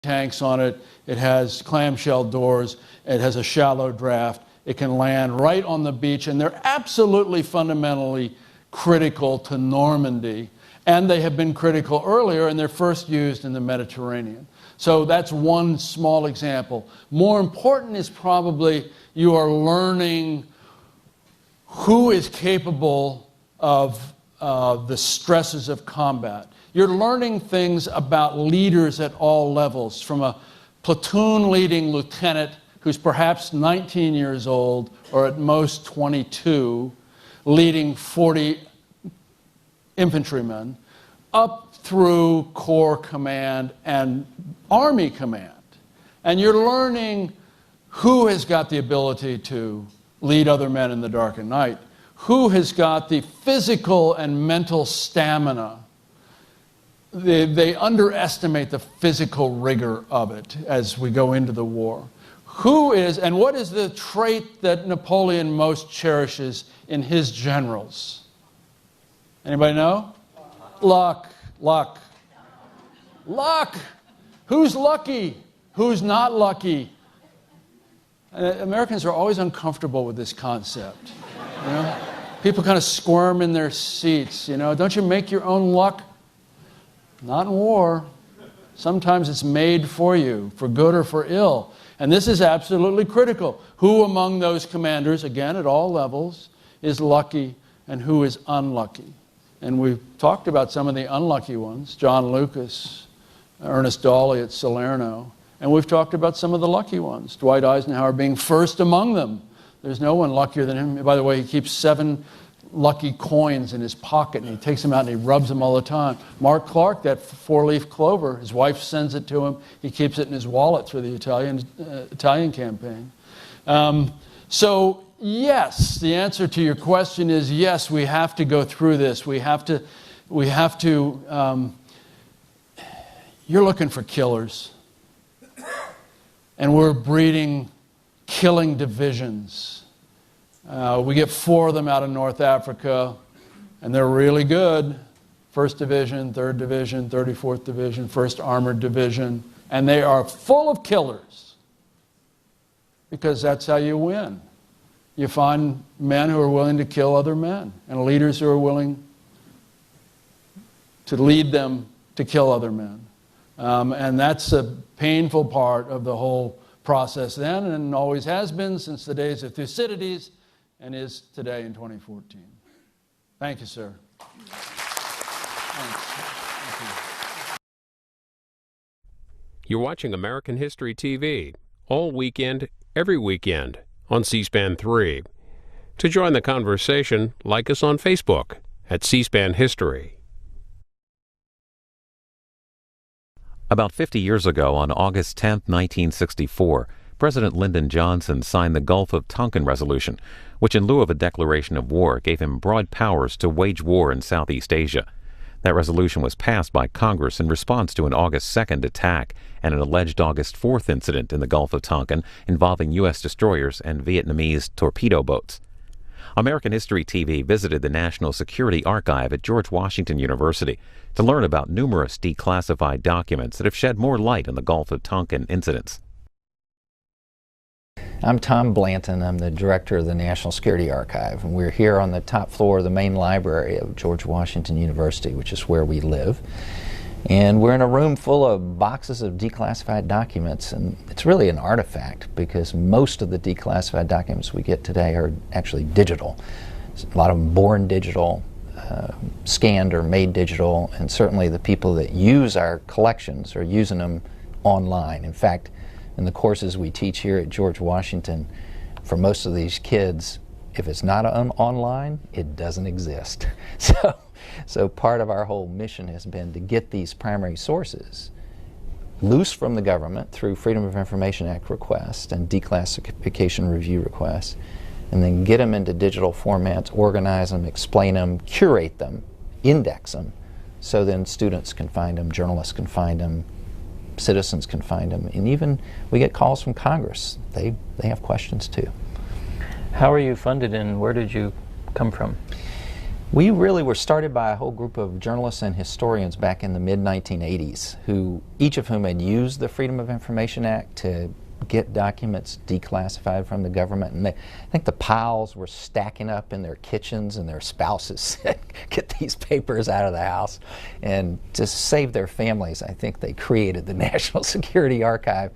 tanks on it. It has clamshell doors. It has a shallow draft. It can land right on the beach, and they're absolutely fundamentally critical to Normandy. And they have been critical earlier, and they're first used in the Mediterranean. So that's one small example. More important is probably you are learning who is capable of the stresses of combat. You're learning things about leaders at all levels, from a platoon leading lieutenant who's perhaps 19 years old or at most 22, leading 40 infantrymen, up through Corps Command and Army Command. And you're learning who has got the ability to lead other men in the dark of night, who has got the physical and mental stamina. They underestimate the physical rigor of it as we go into the war. Who is, and what is the trait that Napoleon most cherishes in his generals? Anybody know? Luck. Luck. Luck. Who's lucky? Who's not lucky? Americans are always uncomfortable with this concept. You know? People kind of squirm in their seats. You know, don't you make your own luck? Not in war. Sometimes it's made for you, for good or for ill. And this is absolutely critical. Who among those commanders, again at all levels, is lucky and who is unlucky? And we've talked about some of the unlucky ones, John Lucas, Ernest Dawley at Salerno. And we've talked about some of the lucky ones, Dwight Eisenhower being first among them. There's no one luckier than him. By the way, he keeps 7 lucky coins in his pocket, and he takes them out and he rubs them all the time. Mark Clark, that 4-leaf clover, his wife sends it to him. He keeps it in his wallet through the Italian campaign. So yes, the answer to your question is yes, we have to go through this. We have to, you're looking for killers. And we're breeding killing divisions. We get 4 of them out of North Africa, and they're really good. 1st Division, 3rd Division, 34th Division, 1st Armored Division, and they are full of killers because that's how you win. You find men who are willing to kill other men and leaders who are willing to lead them to kill other men. And that's a painful part of the whole process then, and always has been since the days of Thucydides, and is today in 2014. Thank you, sir. Thank you. You're watching American History TV all weekend, every weekend on C-SPAN 3. To join the conversation, like us on Facebook at C-SPAN History. About 50 years ago, on August 10, 1964, President Lyndon Johnson signed the Gulf of Tonkin Resolution, which in lieu of a declaration of war gave him broad powers to wage war in Southeast Asia. That resolution was passed by Congress in response to an August 2nd attack and an alleged August 4th incident in the Gulf of Tonkin involving U.S. destroyers and Vietnamese torpedo boats. American History TV visited the National Security Archive at George Washington University to learn about numerous declassified documents that have shed more light on the Gulf of Tonkin incidents. I'm Tom Blanton. I'm the director of the National Security Archive, and we're here on the top floor of the main library of George Washington University, which is where we live. And we're in a room full of boxes of declassified documents, and it's really an artifact because most of the declassified documents we get today are actually digital. A lot of them born digital, scanned or made digital, and certainly the people that use our collections are using them online. In fact, in the courses we teach here at George Washington, for most of these kids, if it's not online, it doesn't exist. So part of our whole mission has been to get these primary sources loose from the government through Freedom of Information Act requests and declassification review requests, and then get them into digital formats, organize them, explain them, curate them, index them, so then students can find them, journalists can find them, citizens can find them, and even we get calls from Congress. They have questions too. How are you funded and where did you come from? We really were started by a whole group of journalists and historians back in the mid-1980s, each of whom had used the Freedom of Information Act to get documents declassified from the government. And I think the piles were stacking up in their kitchens, and their spouses said, "Get these papers out of the house." And to save their families, I think they created the National Security Archive,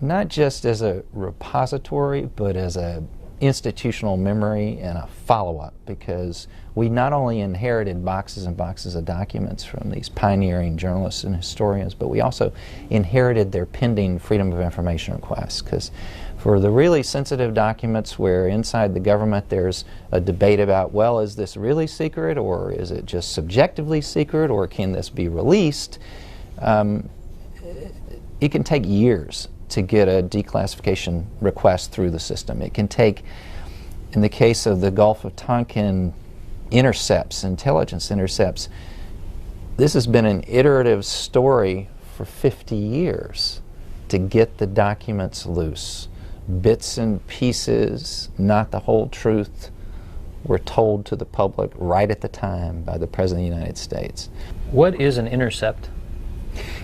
not just as a repository, but as a institutional memory and a follow-up, because we not only inherited boxes and boxes of documents from these pioneering journalists and historians, but we also inherited their pending Freedom of Information requests. Because for the really sensitive documents where inside the government there's a debate about, well, is this really secret, or is it just subjectively secret, or can this be released, it can take years to get a declassification request through the system. It can take, in the case of the Gulf of Tonkin intercepts, intelligence intercepts, this has been an iterative story for 50 years to get the documents loose. Bits and pieces, not the whole truth, were told to the public right at the time by the President of the United States. What is an intercept?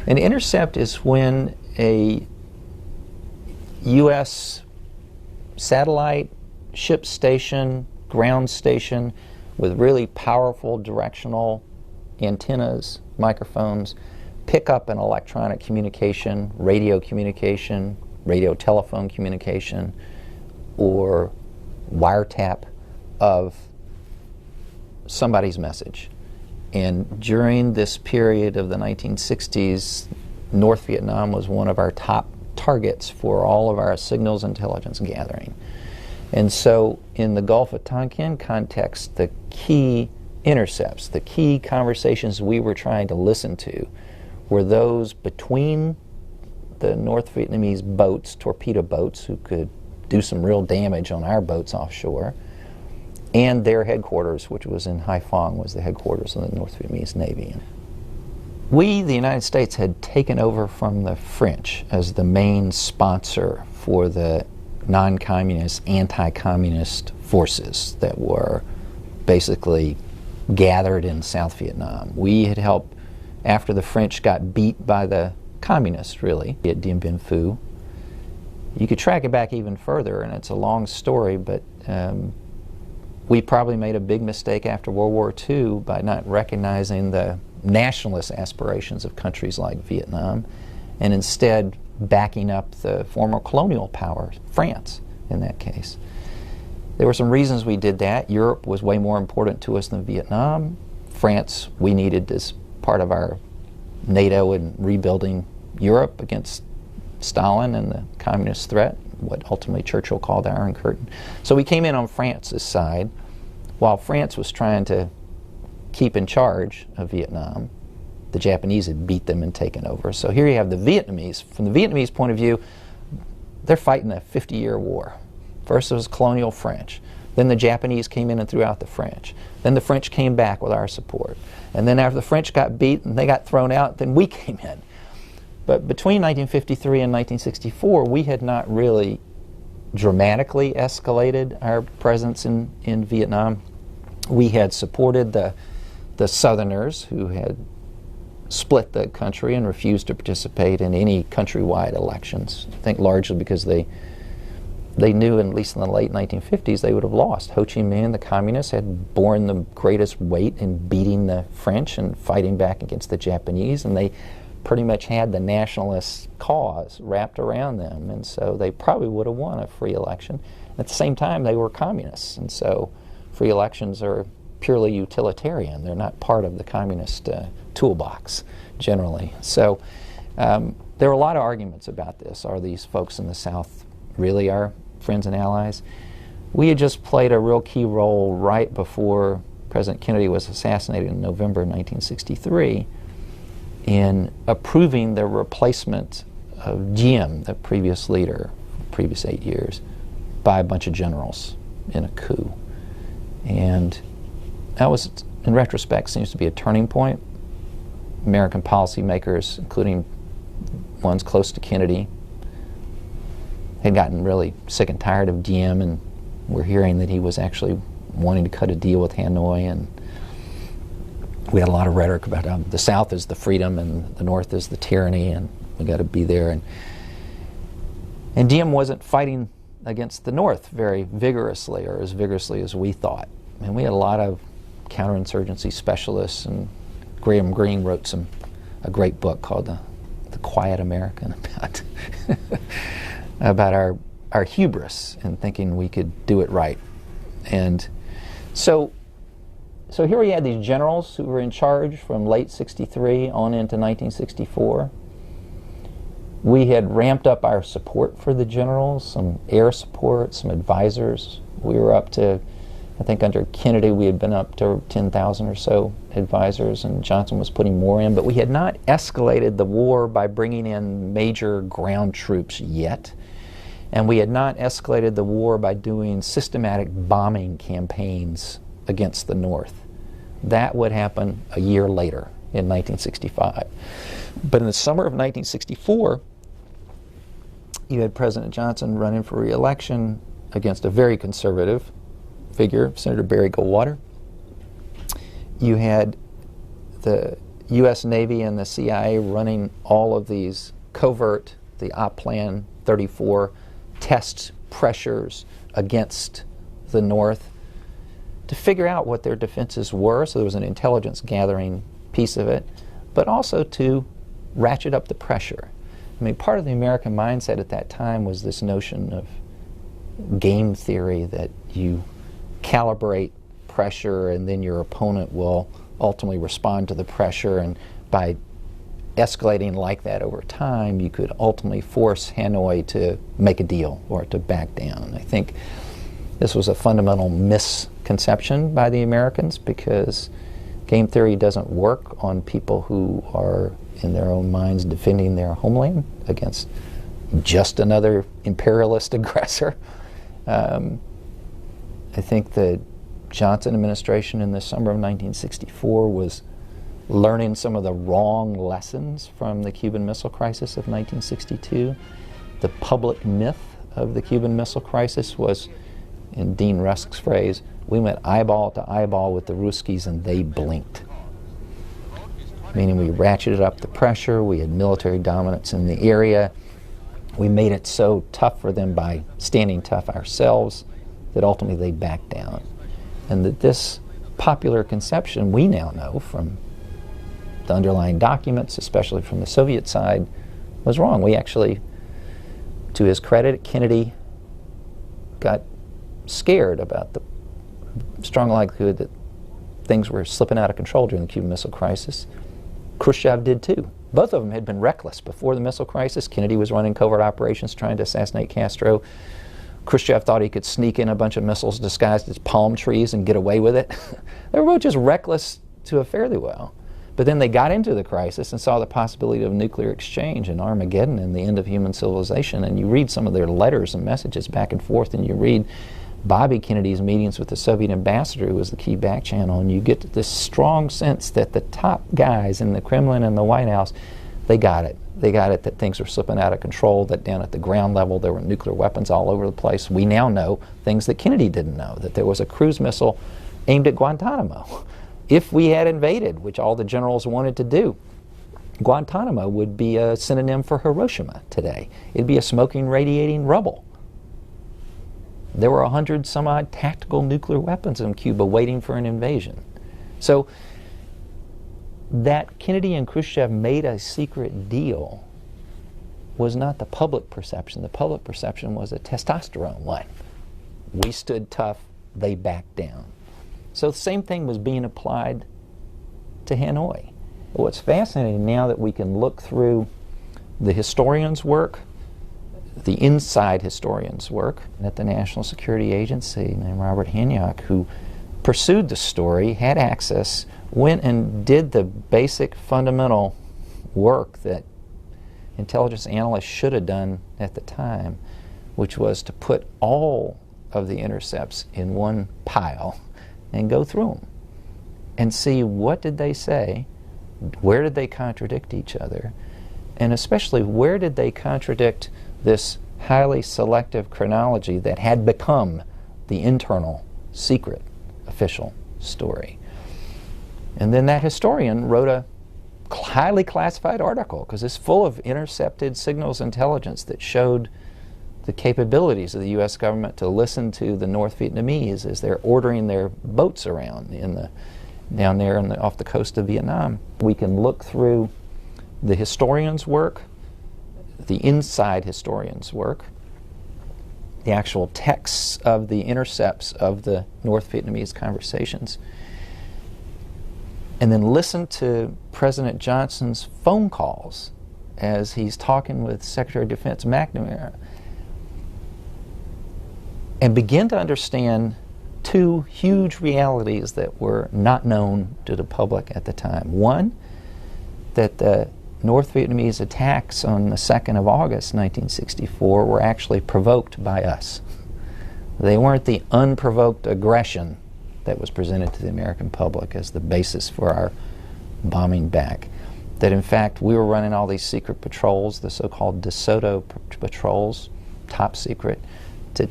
An intercept is when a U.S. satellite, ship station, ground station with really powerful directional antennas, microphones, pick up an electronic communication, radio telephone communication, or wiretap of somebody's message. And during this period of the 1960s, North Vietnam was one of our top targets for all of our signals intelligence gathering. And so in the Gulf of Tonkin context, the key intercepts, the key conversations we were trying to listen to were those between the North Vietnamese boats, torpedo boats, who could do some real damage on our boats offshore, and their headquarters, which was in Haiphong, was the headquarters of the North Vietnamese Navy. We, the United States, had taken over from the French as the main sponsor for the non-communist, anti-communist forces that were basically gathered in South Vietnam. We had helped, after the French got beat by the communists, really, at Dien Bien Phu. You could track it back even further, and it's a long story, but we probably made a big mistake after World War II by not recognizing the nationalist aspirations of countries like Vietnam, and instead backing up the former colonial power, France, in that case. There were some reasons we did that. Europe was way more important to us than Vietnam. France, we needed as part of our NATO and rebuilding Europe against Stalin and the communist threat, what ultimately Churchill called the Iron Curtain. So we came in on France's side, while France was trying to keep in charge of Vietnam. The Japanese had beat them and taken over. So here you have the Vietnamese. From the Vietnamese point of view, they're fighting a 50-year war. First it was colonial French. Then the Japanese came in and threw out the French. Then the French came back with our support. And then after the French got beat and they got thrown out, then we came in. But between 1953 and 1964, we had not really dramatically escalated our presence in Vietnam. We had supported the Southerners who had split the country and refused to participate in any countrywide elections. I think largely because they knew, at least in the late 1950s, they would have lost. Ho Chi Minh, the communists, had borne the greatest weight in beating the French and fighting back against the Japanese, and they pretty much had the nationalist cause wrapped around them, and so they probably would have won a free election. At the same time, they were communists, and so free elections are purely utilitarian. They're not part of the communist toolbox, generally. So there are a lot of arguments about this. Are these folks in the South really our friends and allies? We had just played a real key role right before President Kennedy was assassinated in November 1963 in approving the replacement of Diem, the previous leader, previous 8 years, by a bunch of generals in a coup. And that was, in retrospect, seems to be a turning point. American policymakers, including ones close to Kennedy, had gotten really sick and tired of Diem, and we're hearing that he was actually wanting to cut a deal with Hanoi, and we had a lot of rhetoric about the South is the freedom and the North is the tyranny, and we got to be there. And Diem wasn't fighting against the North very vigorously, or as vigorously as we thought. I mean, we had a lot of counterinsurgency specialists, and Graham Greene wrote a great book called The Quiet American about our hubris and thinking we could do it right. And so here we had these generals who were in charge from late 63 on into 1964. We had ramped up our support for the generals, some air support, some advisors. We were up to, I think under Kennedy we had been up to 10,000 or so advisors, and Johnson was putting more in, but we had not escalated the war by bringing in major ground troops yet. And we had not escalated the war by doing systematic bombing campaigns against the North. That would happen a year later in 1965. But in the summer of 1964, you had President Johnson running for re-election against a very conservative figure, Senator Barry Goldwater. You had the U.S. Navy and the CIA running all of these covert, the Op Plan 34 test pressures against the North to figure out what their defenses were. So there was an intelligence gathering piece of it, but also to ratchet up the pressure. I mean, part of the American mindset at that time was this notion of game theory, that you calibrate pressure and then your opponent will ultimately respond to the pressure, and by escalating like that over time, you could ultimately force Hanoi to make a deal or to back down. I think this was a fundamental misconception by the Americans, because game theory doesn't work on people who are, in their own minds, defending their homeland against just another imperialist aggressor. I think the Johnson administration in the summer of 1964 was learning some of the wrong lessons from the Cuban Missile Crisis of 1962. The public myth of the Cuban Missile Crisis was, in Dean Rusk's phrase, we went eyeball to eyeball with the Ruskies and they blinked. Meaning we ratcheted up the pressure, we had military dominance in the area, we made it so tough for them by standing tough ourselves that ultimately they backed down. And that this popular conception, we now know from the underlying documents, especially from the Soviet side, was wrong. We actually, to his credit, Kennedy got scared about the strong likelihood that things were slipping out of control during the Cuban Missile Crisis. Khrushchev did too. Both of them had been reckless. Before the missile crisis, Kennedy was running covert operations trying to assassinate Castro. Khrushchev thought he could sneak in a bunch of missiles disguised as palm trees and get away with it. They were both just reckless to a fairly well. But then they got into the crisis and saw the possibility of nuclear exchange and Armageddon and the end of human civilization. And you read some of their letters and messages back and forth, and you read Bobby Kennedy's meetings with the Soviet ambassador, who was the key back channel, and you get this strong sense that the top guys in the Kremlin and the White House, they got it. They got it that things were slipping out of control, that down at the ground level there were nuclear weapons all over the place. We now know things that Kennedy didn't know, that there was a cruise missile aimed at Guantanamo. If we had invaded, which all the generals wanted to do, Guantanamo would be a synonym for Hiroshima today. It'd be a smoking, radiating rubble. There were 100 some odd tactical nuclear weapons in Cuba waiting for an invasion. So that Kennedy and Khrushchev made a secret deal was not the public perception. The public perception was a testosterone one. We stood tough, they backed down. So the same thing was being applied to Hanoi. What's fascinating now that we can look through the historians' work, the inside historians' work at the National Security Agency named Robert Hanyok, who pursued the story, had access, went and did the basic fundamental work that intelligence analysts should have done at the time, which was to put all of the intercepts in one pile and go through them and see what did they say, where did they contradict each other, and especially where did they contradict this highly selective chronology that had become the internal, secret, official story. And then that historian wrote a highly classified article, because it's full of intercepted signals intelligence that showed the capabilities of the U.S. government to listen to the North Vietnamese as they're ordering their boats around down there off the coast of Vietnam. We can look through the historians' work, the inside historians' work, the actual texts of the intercepts of the North Vietnamese conversations, and then listen to President Johnson's phone calls as he's talking with Secretary of Defense McNamara, and begin to understand two huge realities that were not known to the public at the time. One, that the North Vietnamese attacks on the 2nd of August 1964 were actually provoked by us. They weren't the unprovoked aggression that was presented to the American public as the basis for our bombing back. That in fact we were running all these secret patrols, the so-called DeSoto patrols, top secret, to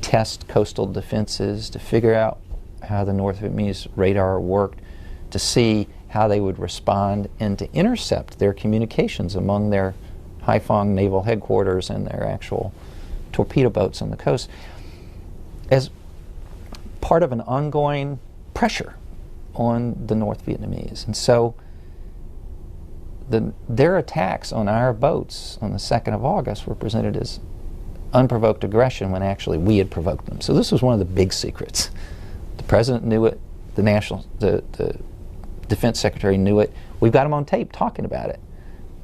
test coastal defenses, to figure out how the North Vietnamese radar worked, to see how they would respond, and to intercept their communications among their Haiphong naval headquarters and their actual torpedo boats on the coast, as part of an ongoing pressure on the North Vietnamese. And so their attacks on our boats on the 2nd of August were presented as unprovoked aggression when actually we had provoked them. So this was one of the big secrets. The President knew it, the Defense Secretary knew it. We've got him on tape talking about it.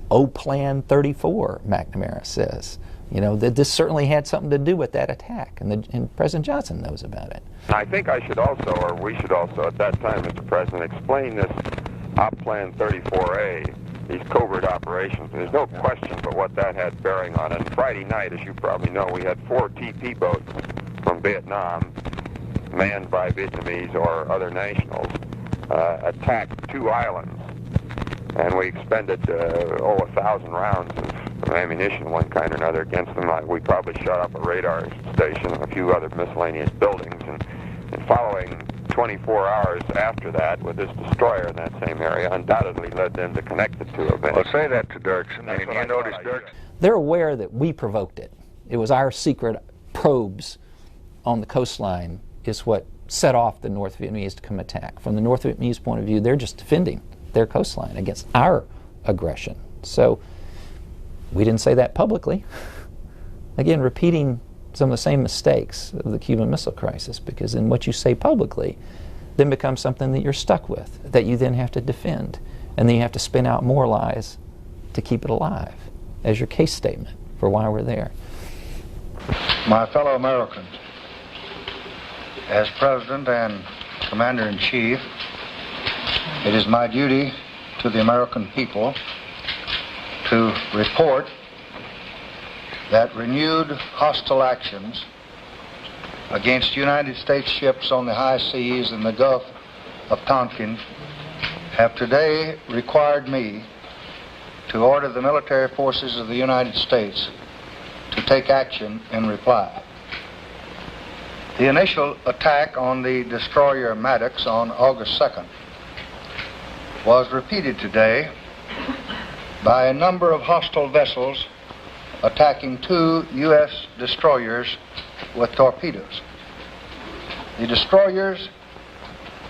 Oh, Plan 34, McNamara says. You know, that this certainly had something to do with that attack, and President Johnson knows about it. I think I should also, or we should also at that time, Mr. President, explain this Op Plan 34A, these covert operations. And there's no question but what that had bearing on it. And Friday night, as you probably know, we had 4 TP boats from Vietnam, manned by Vietnamese or other nationals, attacked 2 islands, and we expended 1,000 rounds of ammunition of one kind or another against them. We probably shot up a radar station and a few other miscellaneous buildings, and following 24 hours after that with this destroyer in that same area undoubtedly led them to connect the two events. Well, say that to Dirksen. And you notice Dirksen. They're aware that we provoked it. It was our secret probes on the coastline is what set off the North Vietnamese to come attack. From the North Vietnamese point of view, they're just defending their coastline against our aggression. So we didn't say that publicly. Again, repeating some of the same mistakes of the Cuban Missile Crisis, because then what you say publicly then becomes something that you're stuck with, that you then have to defend, and then you have to spin out more lies to keep it alive as your case statement for why we're there. My fellow Americans, as President and Commander-in-Chief, it is my duty to the American people to report that renewed hostile actions against United States ships on the high seas in the Gulf of Tonkin have today required me to order the military forces of the United States to take action in reply. The initial attack on the destroyer Maddox on August 2nd was repeated today by a number of hostile vessels attacking 2 U.S. destroyers with torpedoes. The destroyers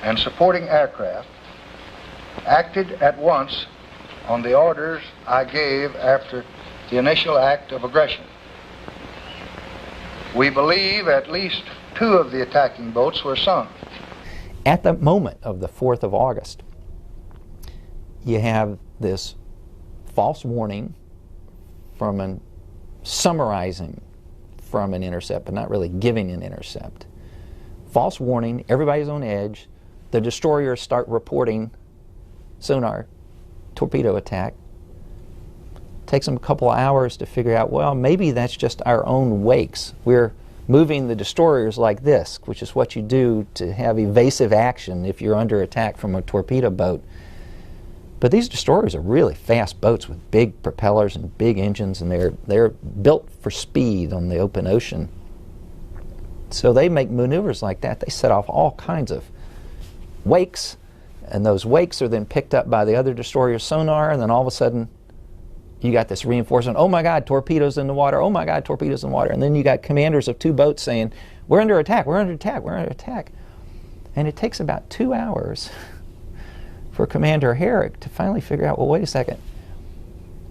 and supporting aircraft acted at once on the orders I gave after the initial act of aggression. We believe at least 2 of the attacking boats were sunk. At the moment of the 4th of August, you have this false warning from an summarizing from an intercept, but not really giving an intercept. False warning, everybody's on edge. The destroyers start reporting sonar torpedo attack. Takes them a couple of hours to figure out, well, maybe that's just our own wakes. We're moving the destroyers like this, which is what you do to have evasive action if you're under attack from a torpedo boat. But these destroyers are really fast boats with big propellers and big engines, and they're built for speed on the open ocean. So they make maneuvers like that. They set off all kinds of wakes And those wakes are then picked up by the other destroyer's sonar, and then all of a sudden you got this reinforcement. Oh my God, torpedoes in the water. Oh my God, torpedoes in the water. And then you got commanders of two boats saying, we're under attack, we're under attack, we're under attack. And it takes about 2 hours for Commander Herrick to finally figure out, well, wait a second.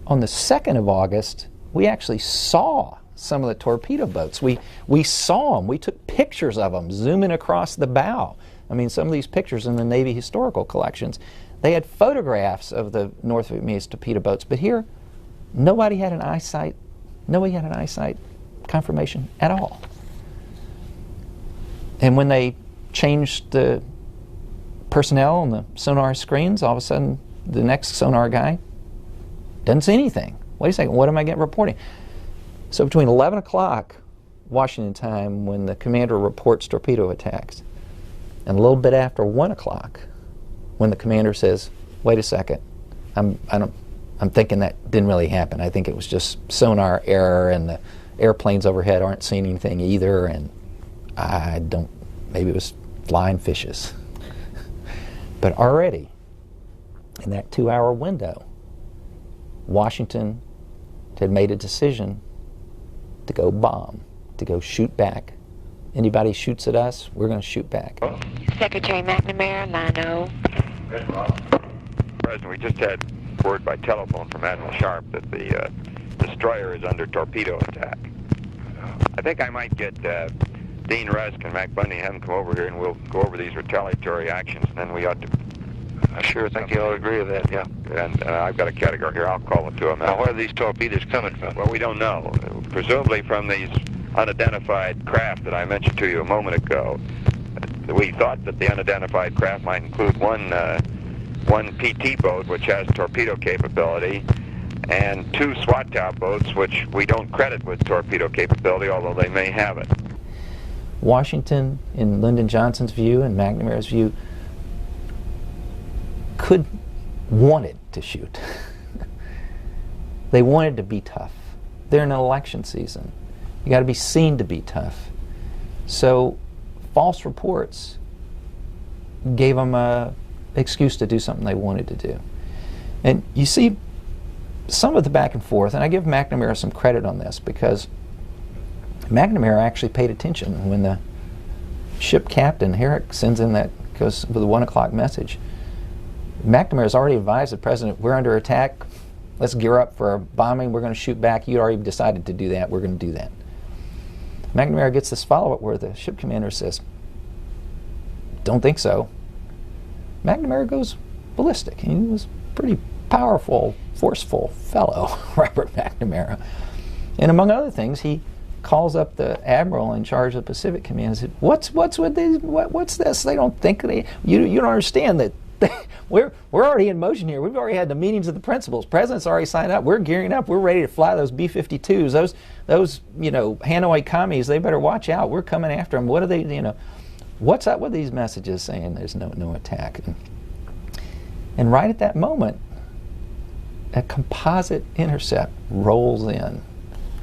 On the 2nd of August, we actually saw some of the torpedo boats. We saw them. We took pictures of them zooming across the bow. I mean, some of these pictures in the Navy historical collections, they had photographs of the North Vietnamese torpedo boats, but here, nobody had an eyesight confirmation at all. And when they changed the personnel on the sonar screens, all of a sudden the next sonar guy doesn't see anything. Wait a second, what am I getting reporting? So between 11 o'clock Washington time, when the commander reports torpedo attacks, and a little bit after 1 o'clock, when the commander says, wait a second, I'm thinking that didn't really happen. I think it was just sonar error, and the airplanes overhead aren't seeing anything either, and maybe it was flying fishes. But already, in that 2-hour window, Washington had made a decision to go bomb, to go shoot back. Anybody shoots at us, we're going to shoot back. Secretary McNamara, line O. President, we just had word by telephone from Admiral Sharp that the destroyer is under torpedo attack. I think I might get Dean Rusk and Mac Bundy and have them come over here, and we'll go over these retaliatory actions, and then we ought to... I sure think you'll agree with that, yeah. And I've got a category here. I'll call it to them. Now, where are these torpedoes coming from? Well, we don't know. Presumably from these unidentified craft that I mentioned to you a moment ago. We thought that the unidentified craft might include one PT boat, which has torpedo capability, and 2 SWAT boats, which we don't credit with torpedo capability, although they may have it. Washington, in Lyndon Johnson's view and McNamara's view, wanted to shoot. They wanted to be tough. They're in an election season. You got to be seen to be tough. So false reports gave them an excuse to do something they wanted to do. And you see some of the back and forth, and I give McNamara some credit on this, because McNamara actually paid attention when the ship captain, Herrick, sends in that, goes with a 1 o'clock message. McNamara's already advised the president, we're under attack, let's gear up for a bombing, we're going to shoot back, you already decided to do that, we're going to do that. McNamara gets this follow-up where the ship commander says, don't think so. McNamara goes ballistic. He was a pretty powerful, forceful fellow, Robert McNamara. And among other things, he calls up the admiral in charge of the Pacific Command and said, what's with these, what's this? They don't think you don't understand that we're already in motion here. We've already had the meetings of the principals. President's already signed up. We're gearing up. We're ready to fly those B-52s. Those Hanoi commies, they better watch out. We're coming after them. What are they, what's up with these messages saying there's no attack? And right at that moment, a composite intercept rolls in.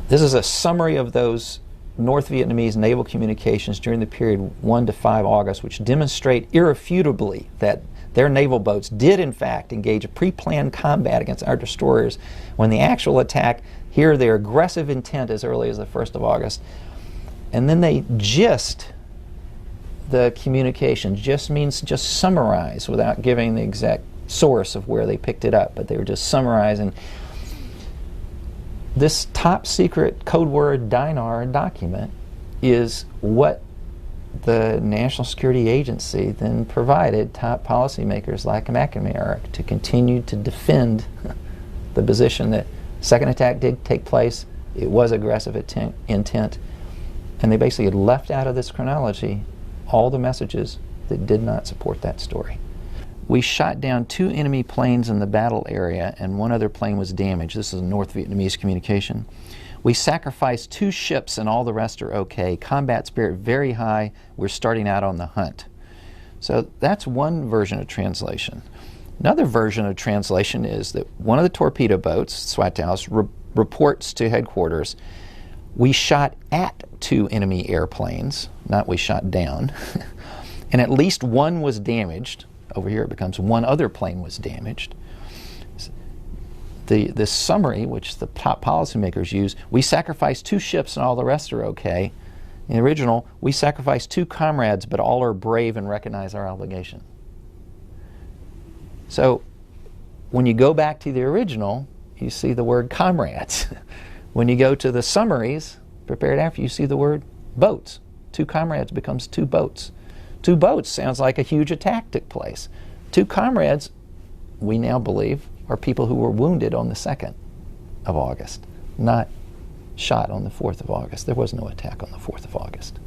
This is a summary of those North Vietnamese naval communications during the period 1 to 5 August, which demonstrate irrefutably that their naval boats did in fact engage a pre-planned combat against our destroyers when the actual attack, here their aggressive intent as early as the 1st of August. And then they gist the communication. Gist means just summarize without giving the exact source of where they picked it up, but they were just summarizing. This top secret code word DINAR document is what the National Security Agency then provided top policymakers like McNamara to continue to defend the position that second attack did take place, it was aggressive intent, and they basically had left out of this chronology all the messages that did not support that story. We shot down 2 enemy planes in the battle area, and 1 other plane was damaged. This is a North Vietnamese communication. We sacrificed 2 ships and all the rest are okay. Combat spirit very high. We're starting out on the hunt. So that's one version of translation. Another version of translation is that one of the torpedo boats, Swatows, reports to headquarters, we shot at 2 enemy airplanes, not we shot down, and at least 1 was damaged. Over here it becomes one other plane was damaged. The summary, which the top policymakers use, we sacrificed 2 ships and all the rest are okay. In the original, we sacrificed 2 comrades, but all are brave and recognize our obligation. So when you go back to the original, you see the word comrades. When you go to the summaries prepared after, you see the word boats. 2 comrades becomes 2 boats. 2 boats sounds like a huge attack took place. 2 comrades, we now believe, are people who were wounded on the 2nd of August, not shot on the 4th of August. There was no attack on the 4th of August.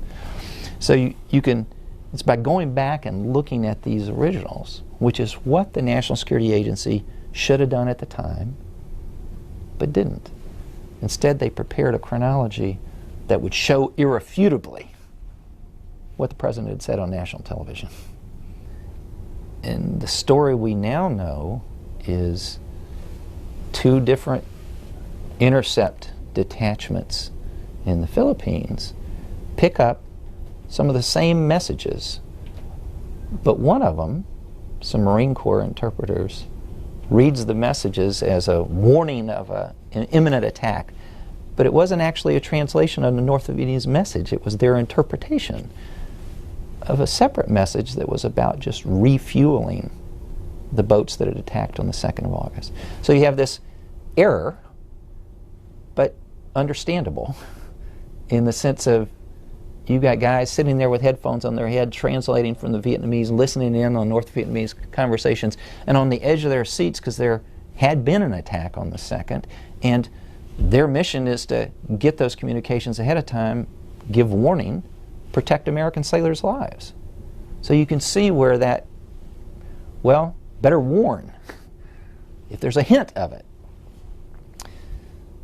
So you can, it's by going back and looking at these originals, which is what the National Security Agency should have done at the time, but didn't. Instead, they prepared a chronology that would show irrefutably what the president had said on national television. And the story we now know is 2 different intercept detachments in the Philippines pick up some of the same messages, but one of them, some Marine Corps interpreters, reads the messages as a warning of an imminent attack, but it wasn't actually a translation of the North Vietnamese message. It was their interpretation of a separate message that was about just refueling the boats that had attacked on the 2nd of August. So you have this error, but understandable, in the sense of you've got guys sitting there with headphones on their head translating from the Vietnamese, listening in on North Vietnamese conversations, and on the edge of their seats because there had been an attack on the 2nd, and their mission is to get those communications ahead of time, give warning, protect American sailors' lives. So you can see where that, well, better warn if there's a hint of it.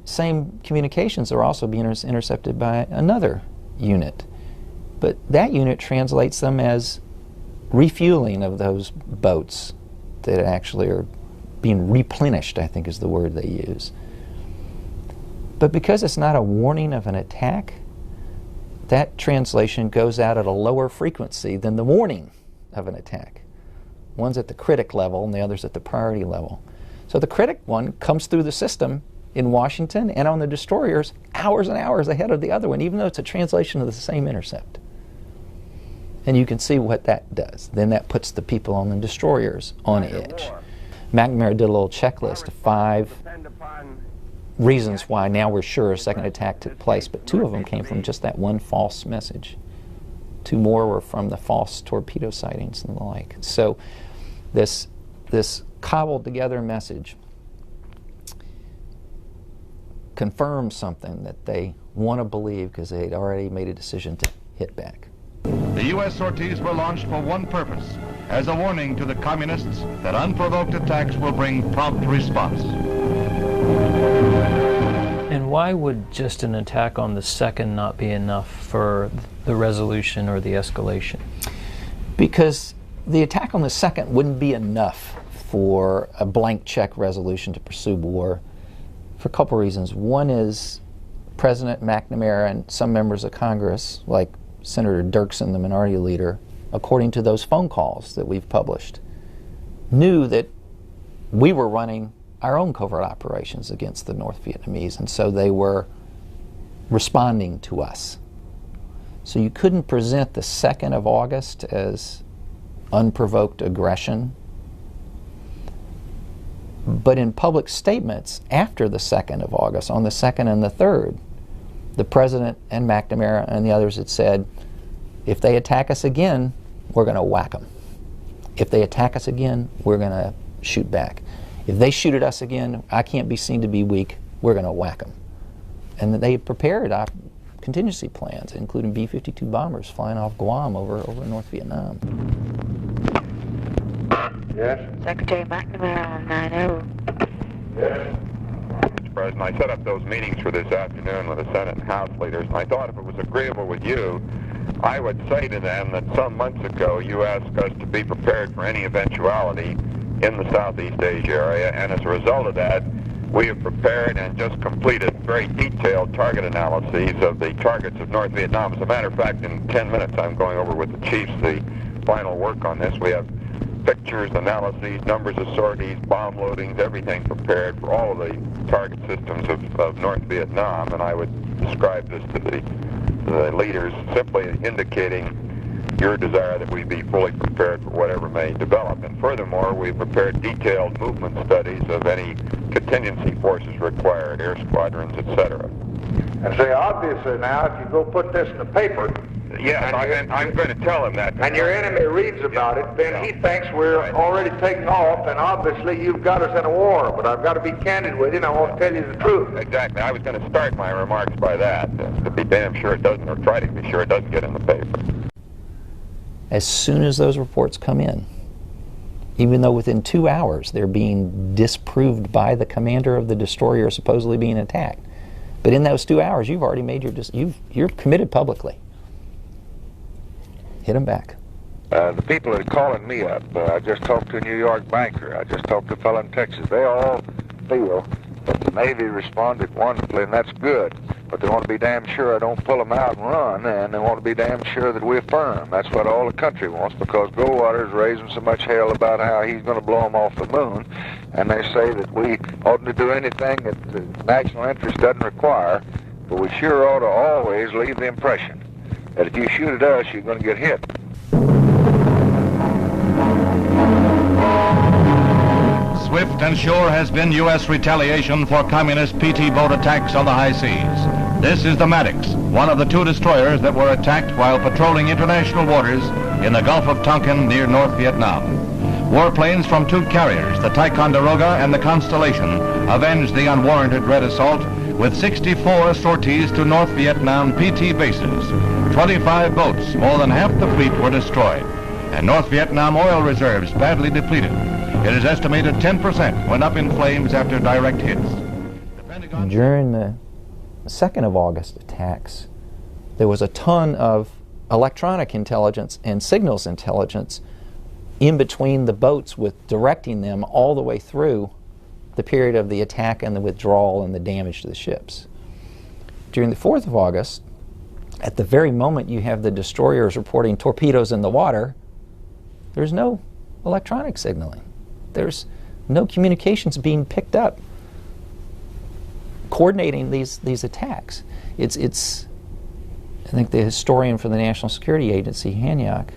Same communications are also being intercepted by another unit, but that unit translates them as refueling of those boats that actually are being replenished, I think is the word they use. But because it's not a warning of an attack, that translation goes out at a lower frequency than the warning of an attack. One's at the critic level and the other's at the priority level. So the critic one comes through the system in Washington and on the destroyers hours and hours ahead of the other one, even though it's a translation of the same intercept. And you can see what that does. Then that puts the people on the destroyers on edge. McNamara did a little checklist of 5 reasons why now we're sure a second attack took place, but 2 of them came from just that one false message. 2 more were from the false torpedo sightings and the like. So this cobbled together message confirms something that they want to believe because they'd already made a decision to hit back. The U.S. sorties were launched for one purpose, as a warning to the communists that unprovoked attacks will bring prompt response. And why would just an attack on the 2nd not be enough for the resolution or the escalation? Because the attack on the 2nd wouldn't be enough for a blank check resolution to pursue war for a couple reasons. One is President McNamara and some members of Congress, like Senator Dirksen, the minority leader, according to those phone calls that we've published, knew that we were running our own covert operations against the North Vietnamese, and so they were responding to us. So you couldn't present the 2nd of August as unprovoked aggression. But in public statements after the 2nd of August, on the 2nd and the 3rd, the President and McNamara and the others had said, if they attack us again, we're going to whack them. If they attack us again, we're going to shoot back. If they shoot at us again, I can't be seen to be weak, we're going to whack them. And they prepared contingency plans, including B-52 bombers flying off Guam over North Vietnam. Yes? Secretary McNamara on 9-0. Yes. Mr. President, I set up those meetings for this afternoon with the Senate and House leaders, and I thought if it was agreeable with you, I would say to them that some months ago you asked us to be prepared for any eventuality in the Southeast Asia area, and as a result of that, we have prepared and just completed very detailed target analyses of the targets of North Vietnam. As a matter of fact, in 10 minutes I'm going over with the chiefs the final work on this. We have pictures, analyses, numbers of sorties, bomb loadings, everything prepared for all of the target systems of North Vietnam, and I would describe this to the leaders, simply indicating your desire that we be fully prepared for whatever may develop. And furthermore, we've prepared detailed movement studies of any contingency forces required, air squadrons, etc. And say, obviously now, if you go put this in the paper, yeah, and I'm going to tell him that. and your enemy reads about it, then he thinks we're already taking off, and obviously you've got us in a war. But I've got to be candid with you, and I want to tell you the truth. Exactly. I was going to start my remarks by that, to be damn sure it doesn't, or try to be sure it doesn't get in the paper. As soon as those reports come in, even though within 2 hours they're being disproved by the commander of the destroyer supposedly being attacked, but in those 2 hours you've already made you're committed publicly. Hit them back. The people that are calling me up, I just talked to a New York banker, I just talked to a fellow in Texas, they all feel that the Navy responded wonderfully, and that's good, but they want to be damn sure I don't pull them out and run, and they want to be damn sure that we're firm. That's what all the country wants, because Goldwater's raising so much hell about how he's going to blow them off the moon, and they say that we oughtn't to do anything that the national interest doesn't require, but we sure ought to always leave the impression that if you shoot at us, you're going to get hit. Swift and sure has been U.S. retaliation for communist PT boat attacks on the high seas. This is the Maddox, one of the two destroyers that were attacked while patrolling international waters in the Gulf of Tonkin near North Vietnam. Warplanes from two carriers, the Ticonderoga and the Constellation, avenged the unwarranted red assault with 64 sorties to North Vietnam PT bases. 25 boats, more than half the fleet, were destroyed, and North Vietnam oil reserves badly depleted. It is estimated 10% went up in flames after direct hits. During the 2nd of August attacks, there was a ton of electronic intelligence and signals intelligence in between the boats, with directing them all the way through the period of the attack and the withdrawal and the damage to the ships. During the 4th of August, at the very moment you have the destroyers reporting torpedoes in the water, there's no electronic signaling. There's no communications being picked up coordinating these attacks. It's I think the historian for the National Security Agency, Hanyok,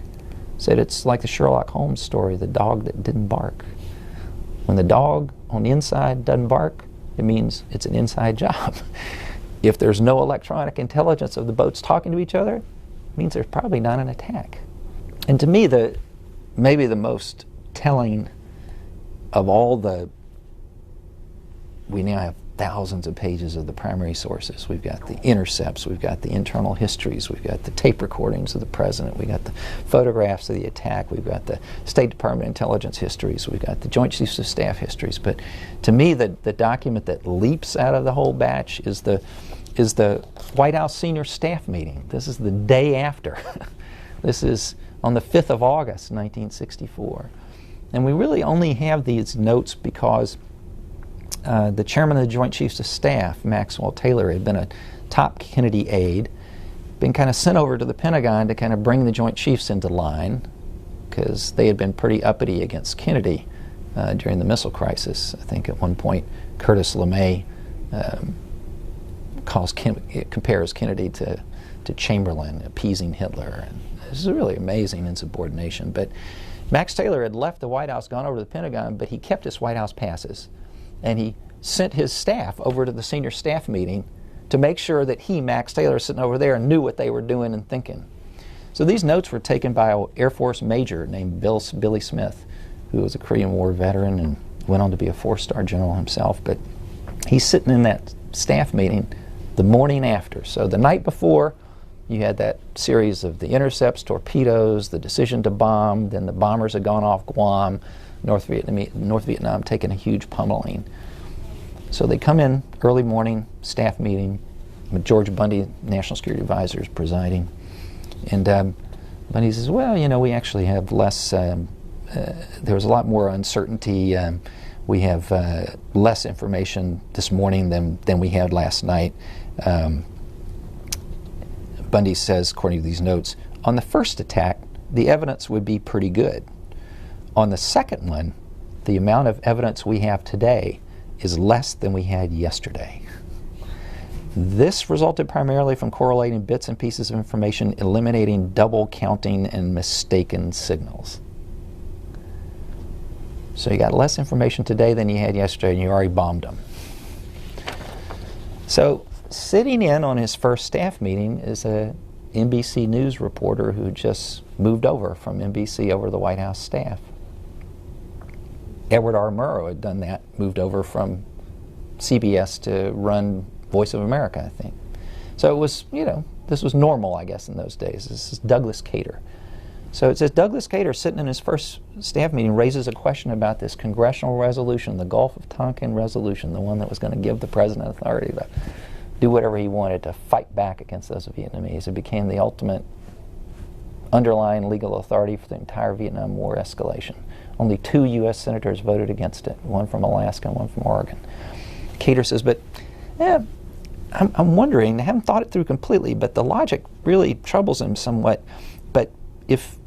said it's like the Sherlock Holmes story, the dog that didn't bark. When the dog on the inside doesn't bark, it means it's an inside job. If there's no electronic intelligence of the boats talking to each other, it means there's probably not an attack. And to me, maybe the most telling of all we now have thousands of pages of the primary sources. We've got the intercepts, we've got the internal histories, we've got the tape recordings of the president, we've got the photographs of the attack, we've got the State Department intelligence histories, we've got the Joint Chiefs of Staff histories. But to me, the document that leaps out of the whole batch is the White House senior staff meeting. This is the day after. This is on the 5th of August, 1964. And we really only have these notes because the chairman of the Joint Chiefs of Staff, Maxwell Taylor, had been a top Kennedy aide, been kind of sent over to the Pentagon to kind of bring the Joint Chiefs into line, because they had been pretty uppity against Kennedy during the missile crisis. I think at one point Curtis LeMay compares Kennedy to Chamberlain, appeasing Hitler. And this is really amazing insubordination. But Max Taylor had left the White House, gone over to the Pentagon, but he kept his White House passes. And he sent his staff over to the senior staff meeting to make sure that he, Max Taylor, sitting over there, knew what they were doing and thinking. So these notes were taken by an Air Force major named Billy Smith, who was a Korean War veteran and went on to be a 4-star general himself. But he's sitting in that staff meeting the morning after. So the night before, you had that series of the intercepts, torpedoes, the decision to bomb, then the bombers had gone off Guam, North Vietnam taking a huge pummeling. So they come in early morning, staff meeting, with George Bundy, National Security Advisor, is presiding. And Bundy says, well, you know, we actually have less, there was a lot more uncertainty. We have less information this morning than we had last night. Bundy says, according to these notes, on the first attack, the evidence would be pretty good. On the second one, the amount of evidence we have today is less than we had yesterday. This resulted primarily from correlating bits and pieces of information, eliminating double counting and mistaken signals. So you got less information today than you had yesterday, and you already bombed them. So sitting in on his first staff meeting is a NBC News reporter who just moved over from NBC over to the White House staff. Edward R. Murrow had done that, moved over from CBS to run Voice of America, I think. So it was, this was normal, I guess, in those days. This is Douglas Cater. So it says Douglas Cater, sitting in his first staff meeting, raises a question about this congressional resolution, the Gulf of Tonkin Resolution, the one that was going to give the president authority to do whatever he wanted to fight back against those Vietnamese. It became the ultimate underlying legal authority for the entire Vietnam War escalation. Only 2 U.S. senators voted against it, one from Alaska and one from Oregon. Cater says, but I'm wondering, I haven't thought it through completely, but the logic really troubles him somewhat. But if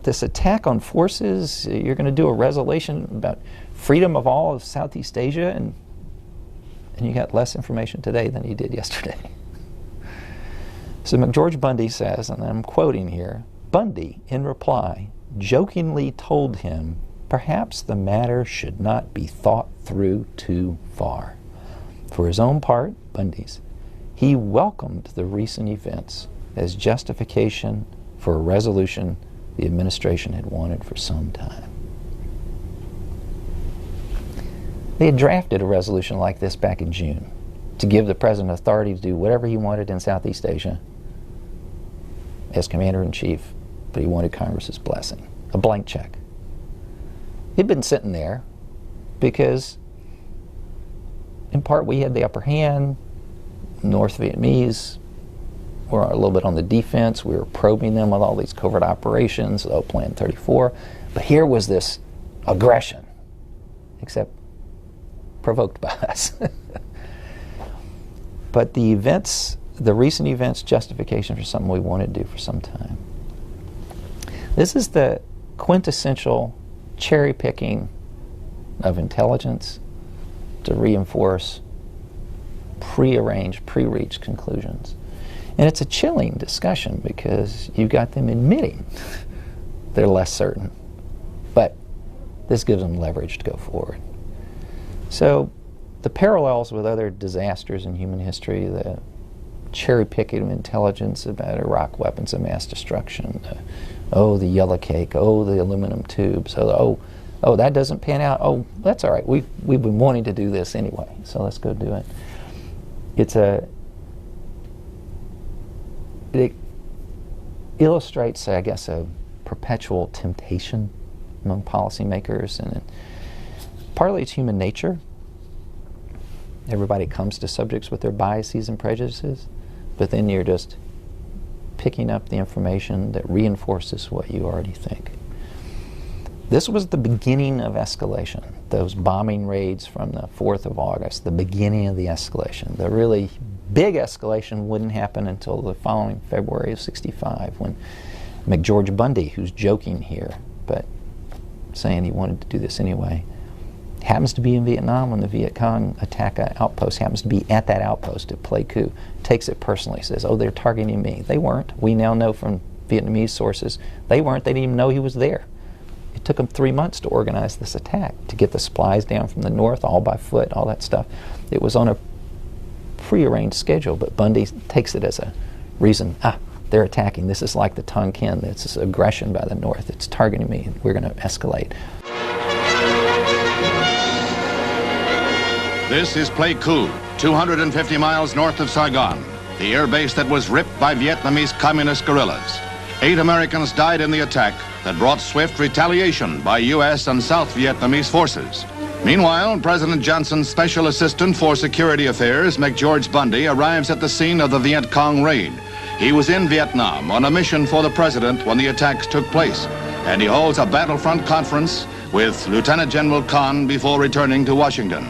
this attack on forces, you're going to do a resolution about freedom of all of Southeast Asia, and you got less information today than you did yesterday. So McGeorge Bundy says, and I'm quoting here, Bundy, in reply, jokingly told him perhaps the matter should not be thought through too far. For his own part, Bundy's, he welcomed the recent events as justification for a resolution the administration had wanted for some time. They had drafted a resolution like this back in June to give the president authority to do whatever he wanted in Southeast Asia as commander-in-chief, but he wanted Congress's blessing, a blank check. He'd been sitting there because, in part, we had the upper hand. North Vietnamese were a little bit on the defense. We were probing them with all these covert operations, Plan 34. But here was this aggression, except provoked by us. But the recent events, justification for something we wanted to do for some time. This is the quintessential cherry picking of intelligence to reinforce pre-arranged, pre-reached conclusions. And it's a chilling discussion because you've got them admitting they're less certain. But this gives them leverage to go forward. So the parallels with other disasters in human history, the cherry picking of intelligence about Iraq weapons of mass destruction, the yellow cake, the aluminum tubes, that doesn't pan out, that's all right, we've been wanting to do this anyway, so let's go do it. It illustrates, I guess, a perpetual temptation among policymakers, and partly it's human nature. Everybody comes to subjects with their biases and prejudices, but then you're just picking up the information that reinforces what you already think. This was the beginning of escalation, those bombing raids from the 4th of August, the beginning of the escalation. The really big escalation wouldn't happen until the following February of '65, when McGeorge Bundy, who's joking here, but saying he wanted to do this anyway, happens to be in Vietnam when the Viet Cong attack an outpost, happens to be at that outpost at Pleiku, takes it personally, says, they're targeting me. They weren't. We now know from Vietnamese sources, they weren't. They didn't even know he was there. It took them 3 months to organize this attack, to get the supplies down from the north, all by foot, all that stuff. It was on a prearranged schedule, but Bundy takes it as a reason, they're attacking. This is like the Tonkin. This is aggression by the north. It's targeting me, and we're going to escalate. This is Pleiku, 250 miles north of Saigon, the air base that was ripped by Vietnamese communist guerrillas. 8 Americans died in the attack that brought swift retaliation by U.S. and South Vietnamese forces. Meanwhile, President Johnson's Special Assistant for Security Affairs, McGeorge Bundy, arrives at the scene of the Viet Cong raid. He was in Vietnam on a mission for the president when the attacks took place, and he holds a battlefront conference with Lieutenant General Con before returning to Washington.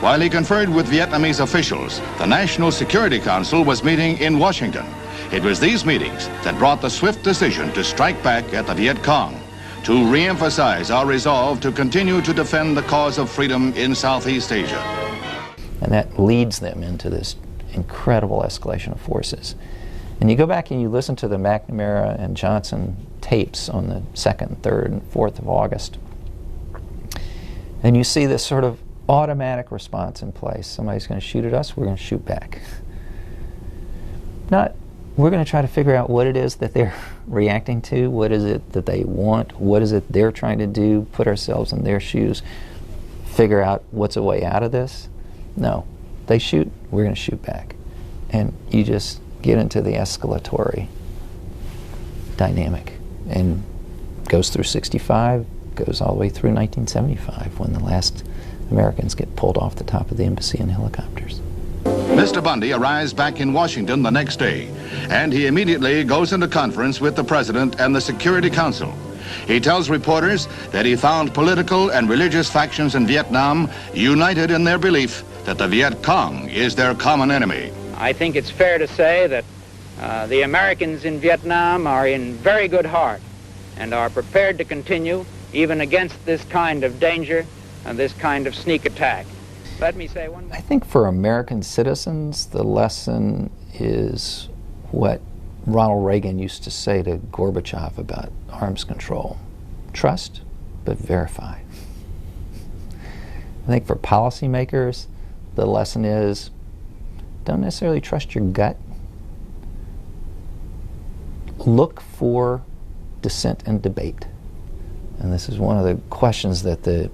While he conferred with Vietnamese officials, the National Security Council was meeting in Washington. It was these meetings that brought the swift decision to strike back at the Viet Cong. to re-emphasize our resolve to continue to defend the cause of freedom in Southeast Asia. And that leads them into this incredible escalation of forces. And you go back and you listen to the McNamara and Johnson tapes on the 2nd, 3rd, and 4th of August, and you see this sort of automatic response in place. Somebody's going to shoot at us, we're going to shoot back. Not, we're going to try to figure out what it is that they're reacting to, what is it that they want, what is it they're trying to do, put ourselves in their shoes, figure out what's a way out of this. No, they shoot, we're going to shoot back. And you just get into the escalatory dynamic, and goes through 65, goes all the way through 1975, when the last Americans get pulled off the top of the embassy in helicopters. Mr. Bundy arrives back in Washington the next day, and he immediately goes into conference with the President and the Security Council. He tells reporters that he found political and religious factions in Vietnam united in their belief that the Viet Cong is their common enemy. I think it's fair to say that the Americans in Vietnam are in very good heart and are prepared to continue even against this kind of danger and this kind of sneak attack. Let me say one more. I think for American citizens, the lesson is what Ronald Reagan used to say to Gorbachev about arms control. Trust, but verify. I think for policymakers, the lesson is don't necessarily trust your gut. Look for dissent and debate. And this is one of the questions that the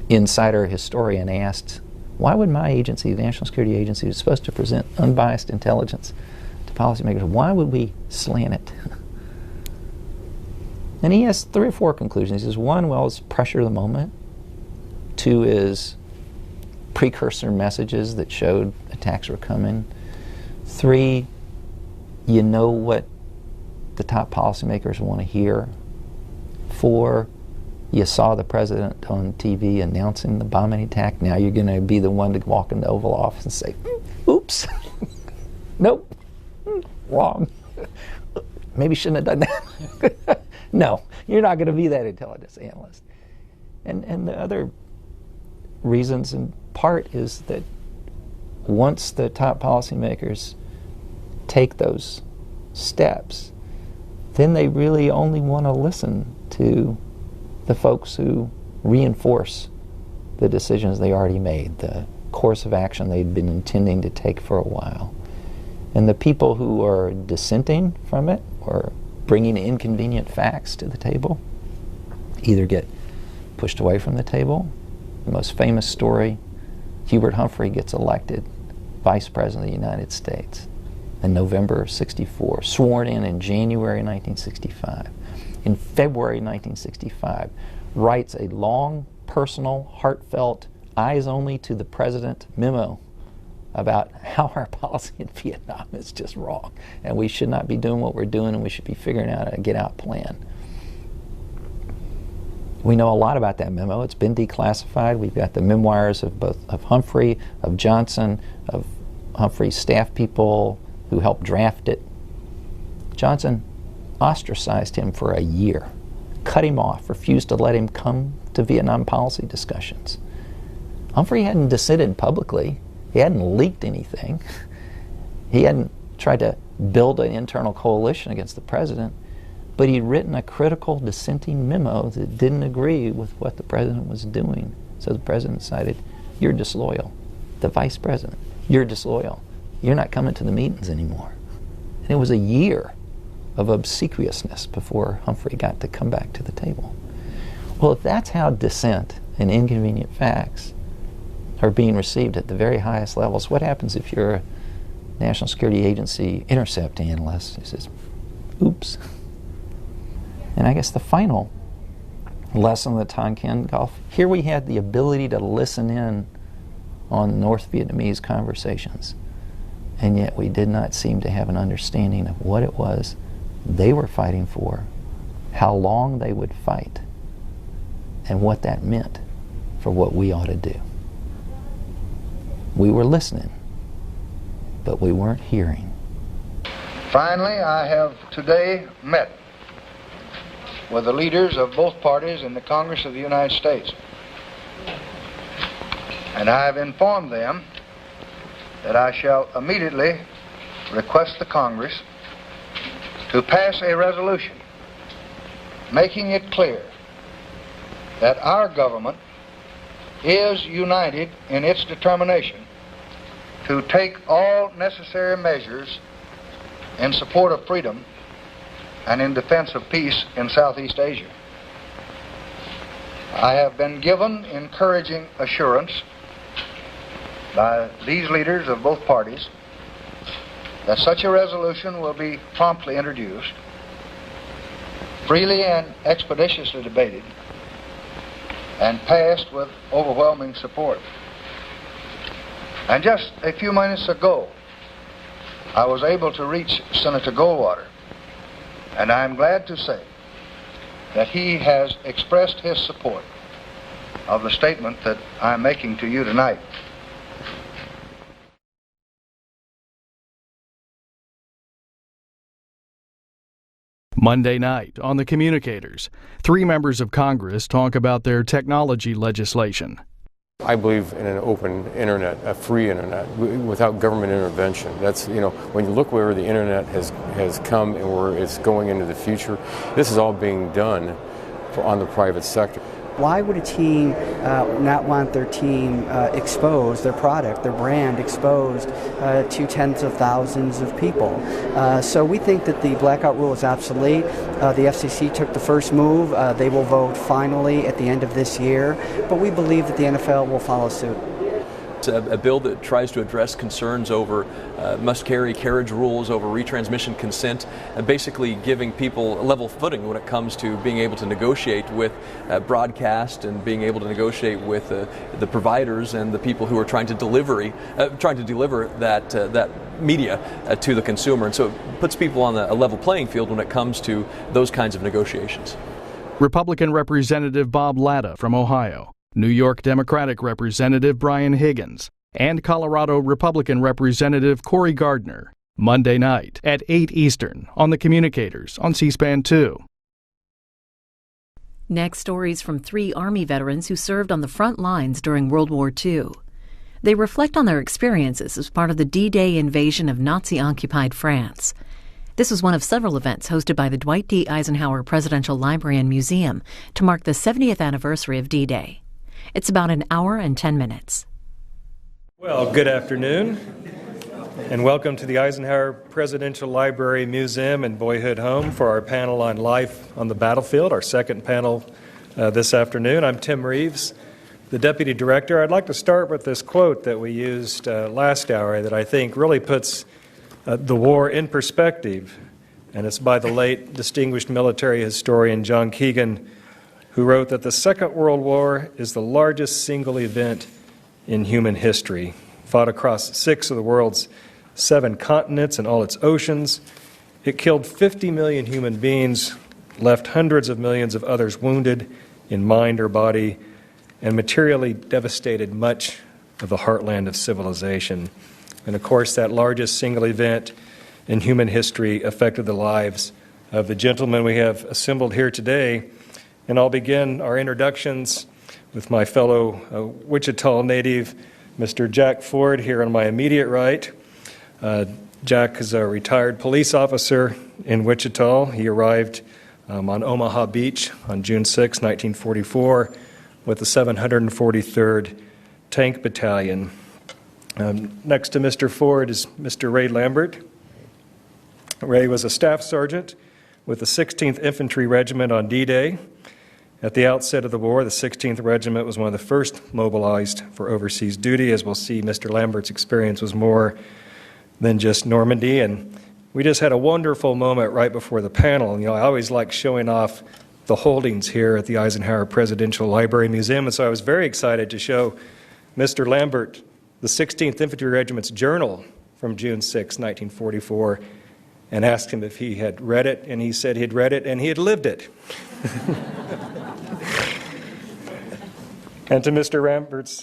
insider historian asked. Why would my agency, the National Security Agency, is supposed to present unbiased intelligence to policymakers, why would we slant it? And he has 3 or 4 conclusions. He says, 1, well, it's pressure of the moment. 2 is precursor messages that showed attacks were coming. 3, you know what the top policymakers want to hear. 4, you saw the president on TV announcing the bombing attack. Now you're going to be the one to walk in the Oval Office and say, oops, nope, wrong. Maybe shouldn't have done that. No, you're not going to be that intelligence analyst. And the other reasons in part is that once the top policymakers take those steps, then they really only want to listen to the folks who reinforce the decisions they already made, the course of action they'd been intending to take for a while. And the people who are dissenting from it or bringing inconvenient facts to the table either get pushed away from the table. The most famous story, Hubert Humphrey gets elected Vice President of the United States in November of '64, sworn in January 1965. In February 1965, writes a long, personal, heartfelt, eyes only to the president memo about how our policy in Vietnam is just wrong, and we should not be doing what we're doing, and we should be figuring out a get-out plan. We know a lot about that memo. It's been declassified. We've got the memoirs of both of Humphrey, of Johnson, of Humphrey's staff people who helped draft it. Johnson ostracized him for a year, cut him off, refused to let him come to Vietnam policy discussions. Humphrey hadn't dissented publicly. He hadn't leaked anything. He hadn't tried to build an internal coalition against the president, but he'd written a critical dissenting memo that didn't agree with what the president was doing. So the president decided, you're disloyal. The vice president, you're disloyal. You're not coming to the meetings anymore. And it was a year of obsequiousness before Humphrey got to come back to the table. Well, if that's how dissent and inconvenient facts are being received at the very highest levels, what happens if you're a National Security Agency intercept analyst who says, oops? And I guess the final lesson of the Tonkin Gulf, here we had the ability to listen in on North Vietnamese conversations, and yet we did not seem to have an understanding of what it was they were fighting for, how long they would fight, and what that meant for what we ought to do. We were listening, but we weren't hearing. Finally, I have today met with the leaders of both parties in the Congress of the United States. And I have informed them that I shall immediately request the Congress to pass a resolution making it clear that our government is united in its determination to take all necessary measures in support of freedom and in defense of peace in Southeast Asia. I have been given encouraging assurance by these leaders of both parties that such a resolution will be promptly introduced, freely and expeditiously debated, and passed with overwhelming support. And just a few minutes ago, I was able to reach Senator Goldwater, and I am glad to say that he has expressed his support of the statement that I am making to you tonight. Monday night on the Communicators, 3 members of Congress talk about their technology legislation. I believe in an open internet, a free internet, without government intervention. That's, when you look where the internet has come and where it's going into the future, this is all being done on the private sector. Why would a team not want their team exposed, their product, their brand exposed to tens of thousands of people? So we think that the blackout rule is obsolete. The FCC took the first move. They will vote finally at the end of this year, but we believe that the NFL will follow suit. It's a bill that tries to address concerns over must-carry carriage rules, over retransmission consent, basically giving people a level footing when it comes to being able to negotiate with broadcast and being able to negotiate with the providers and the people who are trying to deliver that media to the consumer. And so it puts people on a level playing field when it comes to those kinds of negotiations. Republican Representative Bob Latta from Ohio, New York Democratic Representative Brian Higgins, and Colorado Republican Representative Cory Gardner, Monday night at 8 Eastern on the Communicators on C-SPAN 2. Next, stories from 3 Army veterans who served on the front lines during World War II. They reflect on their experiences as part of the D-Day invasion of Nazi-occupied France. This was one of several events hosted by the Dwight D. Eisenhower Presidential Library and Museum to mark the 70th anniversary of D-Day. It's about an hour and 10 minutes. Well, good afternoon, and welcome to the Eisenhower Presidential Library Museum and Boyhood Home for our panel on life on the battlefield, our second panel this afternoon. I'm Tim Reeves, the Deputy Director. I'd like to start with this quote that we used last hour that I think really puts the war in perspective, and it's by the late distinguished military historian John Keegan, who wrote that the Second World War is the largest single event in human history, fought across 6 of the world's 7 continents and all its oceans. It killed 50 million human beings, left hundreds of millions of others wounded in mind or body, and materially devastated much of the heartland of civilization. And of course, that largest single event in human history affected the lives of the gentlemen we have assembled here today. And I'll begin our introductions with my fellow Wichita native, Mr. Jack Ford, here on my immediate right. Jack is a retired police officer in Wichita. He arrived on Omaha Beach on June 6, 1944, with the 743rd Tank Battalion. Next to Mr. Ford is Mr. Ray Lambert. Ray was a staff sergeant with the 16th Infantry Regiment on D-Day. At the outset of the war, the 16th Regiment was one of the first mobilized for overseas duty. As we'll see, Mr. Lambert's experience was more than just Normandy. And we just had a wonderful moment right before the panel. And, I always like showing off the holdings here at the Eisenhower Presidential Library Museum. And so I was very excited to show Mr. Lambert the 16th Infantry Regiment's journal from June 6, 1944, and asked him if he had read it. And he said he'd read it and he had lived it. And to Mr.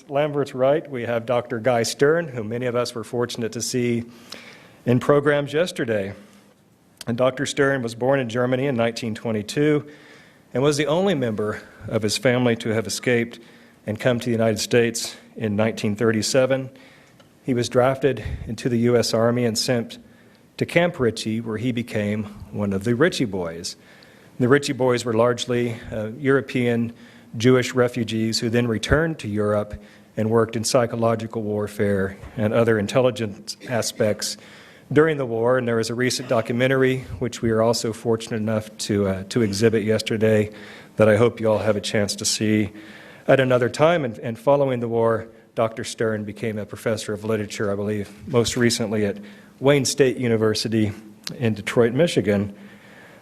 Lambert's right, we have Dr. Guy Stern, whom many of us were fortunate to see in programs yesterday. And Dr. Stern was born in Germany in 1922 and was the only member of his family to have escaped and come to the United States in 1937. He was drafted into the U.S. Army and sent to Camp Ritchie, where he became one of the Ritchie Boys. The Ritchie Boys were largely European Jewish refugees who then returned to Europe and worked in psychological warfare and other intelligence aspects during the war. And there was a recent documentary, which we are also fortunate enough to exhibit yesterday, that I hope you all have a chance to see at another time. And following the war, Dr. Stern became a professor of literature, I believe, most recently at Wayne State University in Detroit, Michigan.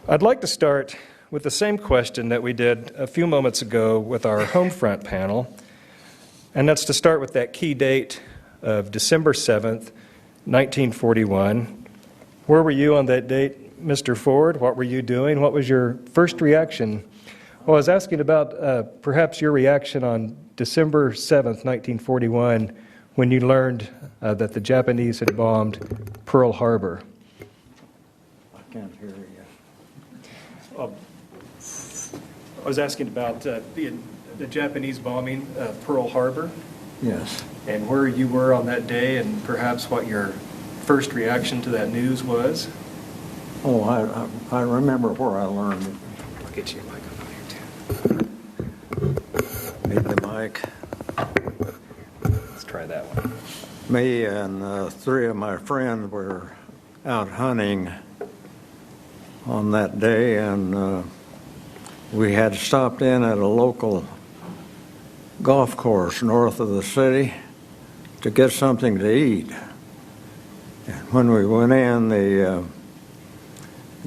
I'd like to start with the same question that we did a few moments ago with our home front panel, and that's to start with that key date of December 7th, 1941. Where were you on that date, Mr. Ford? What were you doing? What was your first reaction? Well, I was asking about perhaps your reaction on December 7th, 1941, when you learned that the Japanese had bombed Pearl Harbor. I can't hear you. I was asking about the Japanese bombing of Pearl Harbor. Yes. And where you were on that day, and perhaps what your first reaction to that news was. Oh, I remember where I learned it. I'll get you a microphone here, too. Need the mic. Let's try that one. Me and three of my friends were out hunting on that day, and we had stopped in at a local golf course north of the city to get something to eat. And when we went in, the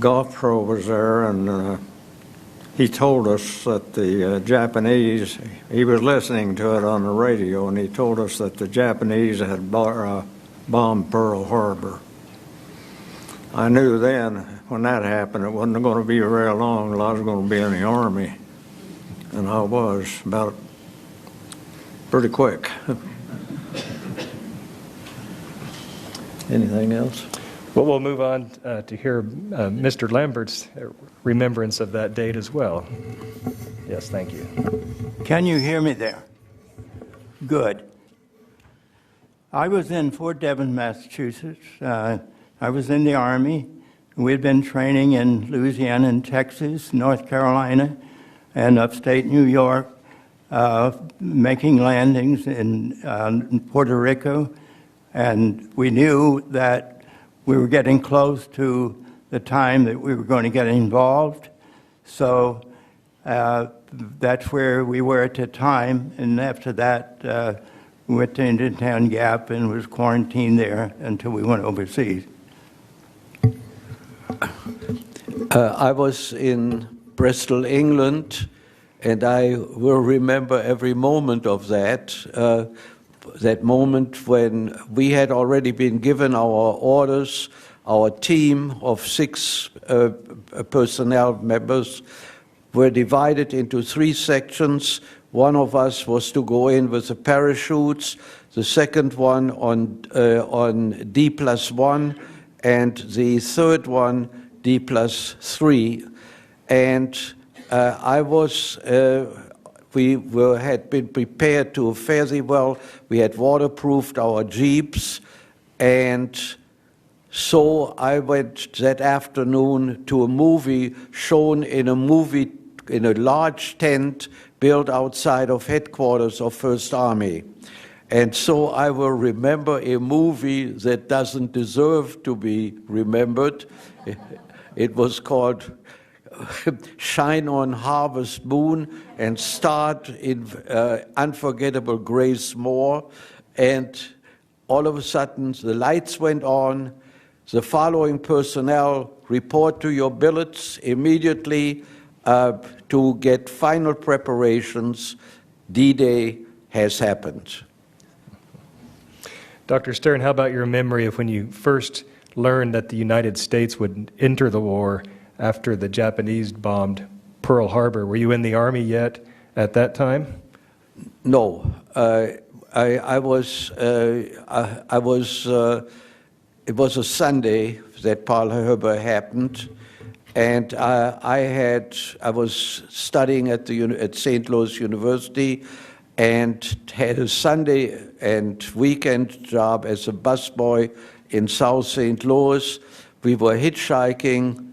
golf pro was there, and he told us that the Japanese, he was listening to it on the radio, and he told us that the Japanese had bombed Pearl Harbor. I knew then, when that happened, it wasn't going to be very long till I was going to be in the Army. And I was, about pretty quick. Anything else? Well, we'll move on to hear Mr. Lambert's remembrance of that date as well. Yes, thank you. Can you hear me there? Good. I was in Fort Devens, Massachusetts. I was in the Army. We'd been training in Louisiana and Texas, North Carolina, and upstate New York, making landings in Puerto Rico. And we knew that we were getting close to the time that we were going to get involved. So that's where we were at the time. And after that, we went to Indiantown Gap and was quarantined there until we went overseas. I was in Bristol, England, and I will remember every moment of that. That moment when we had already been given our orders, our team of 6 personnel members were divided into 3 sections. One of us was to go in with the parachutes, the second one on D+1, and the third one D+3. And had been prepared to fairly well. We had waterproofed our Jeeps, and so I went that afternoon to a movie shown in a large tent built outside of headquarters of First Army. And so I will remember a movie that doesn't deserve to be remembered. It was called Shine on Harvest Moon and starred in unforgettable Grace Moore. And all of a sudden, the lights went on. The following personnel report to your billets immediately to get final preparations. D-Day has happened. Dr. Stern, how about your memory of when you first learned that the United States would enter the war after the Japanese bombed Pearl Harbor? Were you in the Army yet at that time? No. I was. It was a Sunday that Pearl Harbor happened, And I was studying at St. Louis University and had a Sunday and weekend job as a busboy in South St. Louis. We were hitchhiking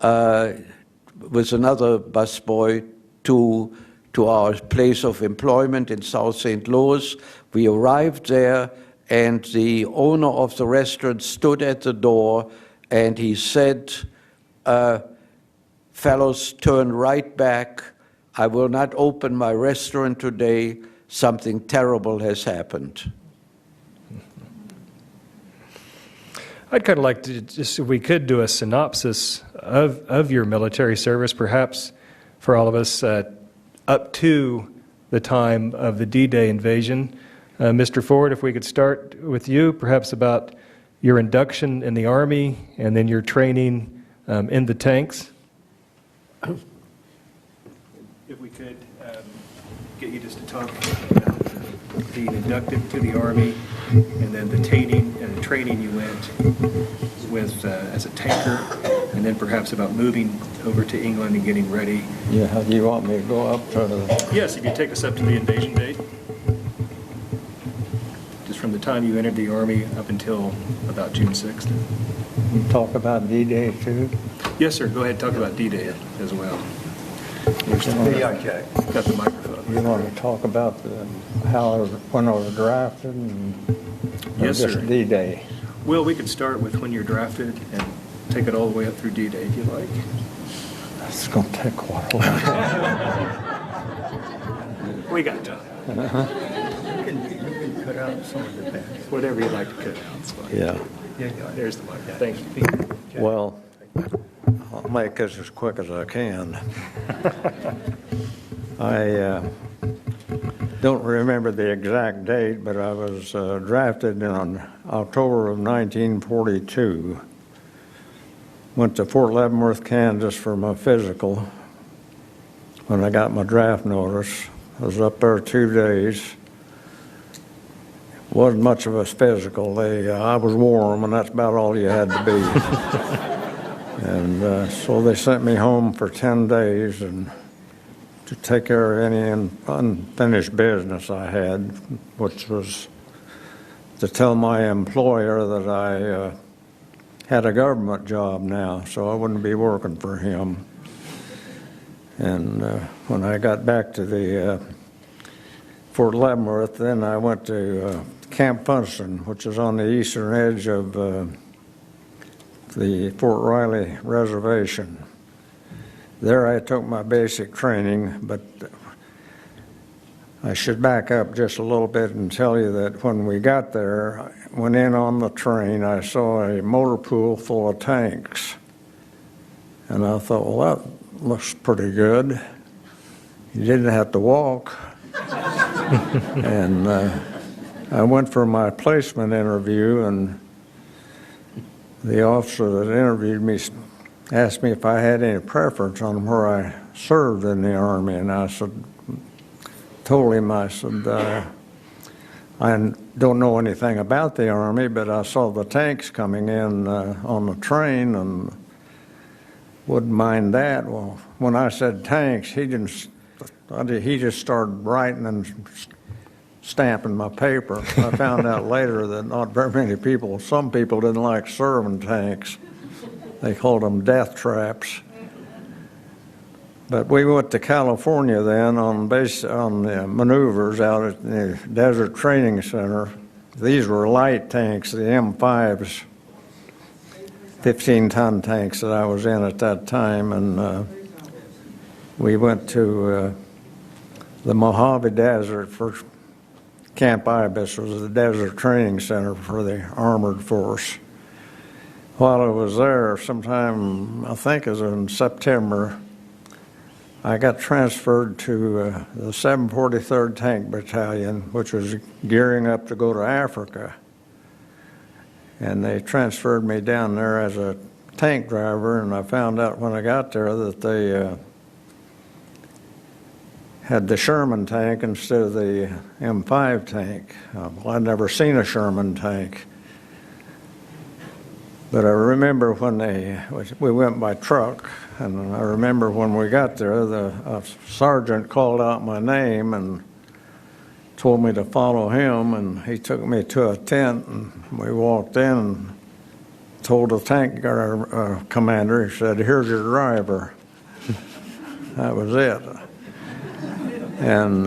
with another busboy to our place of employment in South St. Louis. We arrived there, and the owner of the restaurant stood at the door, and he said, "Fellows, turn right back. I will not open my restaurant today. Something terrible has happened." I'd kind of like to just, if we could, do a synopsis of your military service, perhaps for all of us, up to the time of the D-Day invasion. Mr. Ford, if we could start with you, perhaps about your induction in the Army and then your training in the tanks. If we could get you just to talk about being inducted to the Army and then the training you went with as a tanker, and then perhaps about moving over to England and getting ready. Yeah, do you want me to go up to the... Yes, if you take us up to the invasion date. Just from the time you entered the Army up until about June 6th. You talk about D-Day too? Yes, sir. Go ahead and talk about D-Day as well. Got the microphone. You want to talk about when I was drafted and yes, just sir. D-Day? Well, we could start with when you're drafted and take it all the way up through D-Day if you like. It's going to take a while. We got time. You can cut out some of the best. Whatever you'd like to cut out. It's fine. Yeah. There's the mic. Thank you. Well, I'll make this as quick as I can. I don't remember the exact date, but I was drafted in October of 1942. Went to Fort Leavenworth, Kansas for my physical. When I got my draft notice, I was up there 2 days. Wasn't much of a physical. I was warm, and that's about all you had to be. And so they sent me home for 10 days and to take care of any unfinished business I had, which was to tell my employer that I had a government job now, so I wouldn't be working for him. And when I got back to the Fort Leavenworth, then I went to Camp Funston, which is on the eastern edge of the Fort Riley Reservation. There I took my basic training, but I should back up just a little bit and tell you that when we got there, I went in on the train, I saw a motor pool full of tanks. And I thought, well, that looks pretty good. You didn't have to walk. And I went for my placement interview, and the officer that interviewed me asked me if I had any preference on where I served in the Army, and I told him, I don't know anything about the Army, but I saw the tanks coming in on the train and wouldn't mind that. Well, when I said tanks, he just started writing and stamping my paper. I found out later that not very many people, some people didn't like serving tanks. They called them death traps. But we went to California then on the maneuvers out at the Desert Training Center. These were light tanks, the M5s, 15-ton tanks that I was in at that time. And we went to the Mojave Desert for Camp Ibis, was the Desert Training Center for the Armored Force. While I was there, sometime, I think it was in September, I got transferred to the 743rd Tank Battalion, which was gearing up to go to Africa. And they transferred me down there as a tank driver, and I found out when I got there that they had the Sherman tank instead of the M5 tank. Well, I'd never seen a Sherman tank. But I remember when we went by truck, and I remember when we got there, the sergeant called out my name and told me to follow him, and he took me to a tent, and we walked in and told the tank commander, he said, "Here's your driver." That was it. And